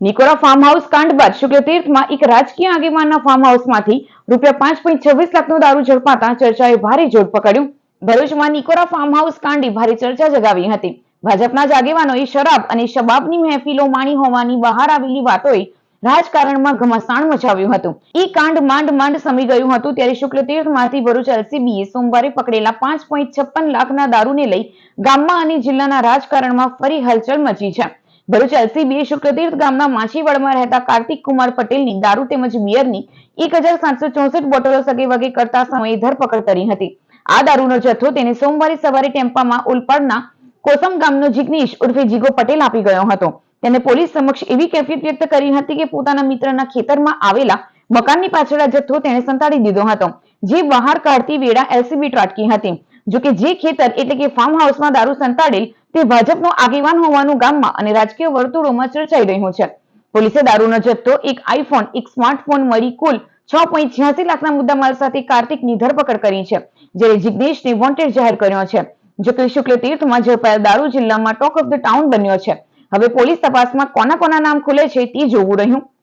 Nikora farm house કાંડ બાદ શુક્લતીર્થમાં એક રાજકીય આગેવાનના ફાર્મ હાઉસમાંથી ₹5.26 લાખનો દારૂ ઝડપાતા ચર્ચાએ ભારે જોર પકડ્યું. ભરૂચમાં નિકોરા ફાર્મ હાઉસ કાંડે ભારે ચર્ચા જગાવી હતી. ભાજપના જ આગેવાનોએ શરાબ અને શબાબની મહેફિલો માણી હોવાની બહાર આવેલી વાતોએ રાજકારણમાં ઘમાસાણ મચાવ્યું હતું. એ કાંડ માંડ સમી ગયું હતું ત્યારે શુક્લતીર્થમાંથી ભરૂચ એલસીબીએ સોમવારે પકડેલા 5.56 લાખના દારૂને લઈ ગામમાં અને જિલ્લાના રાજકારણમાં ફરી હલચલ મચી છે. ભરૂચ એલસીબીએ શુક્લતીર્થ ગામના માછીવાડમાં રહેતા કાર્તિક કુમાર પટેલની દારૂ તેમજ બિયરની 1764 બોટલો સગેવગે કરતા સમયે ધરપકડ કરી હતી. આ દારૂનો જથ્થો તેને સોમવારે સવારે ટેમ્પામાં ઓલપાડના કોસમ ગામનો જિગ્નેશ ઉર્ફે જીગો પટેલ આપી ગયો હતો. તેને પોલીસ સમક્ષ એવી કેફિયત વ્યક્ત કરી હતી કે પોતાના મિત્રના ખેતરમાં આવેલા મકાનની પાછળ આ જથ્થો તેને સંતાડી દીધો હતો, જે બહાર કાઢતી વેળા એલસીબી ત્રાટકી હતી. જોકે જે ખેતર એટલે કે ફાર્મ હાઉસમાં દારૂ સંતાડેલ તે ભાજપનો આગેવાન હોવાનું ગામમાં અને રાજકીય વર્તુળોમાં ચર્ચાઈ રહ્યું છે. પોલીસે દારૂનો જથ્થો, એક આઈફોન, એક સ્માર્ટફોન મળી કુલ 6.86 લાખના મુદ્દામાલ સાથે કાર્તિકની ધરપકડ કરી છે, જ્યારે જિગ્નેશને વોન્ટેડ જાહેર કર્યો છે. જોકે શુક્લતીર્થમાં ઝડપાયેલ દારૂ જિલ્લામાં ટોક ઓફ ધ ટાઉન બન્યો છે. હવે પોલીસ તપાસમાં કોના નામ ખુલે છે તે જોવું રહ્યું.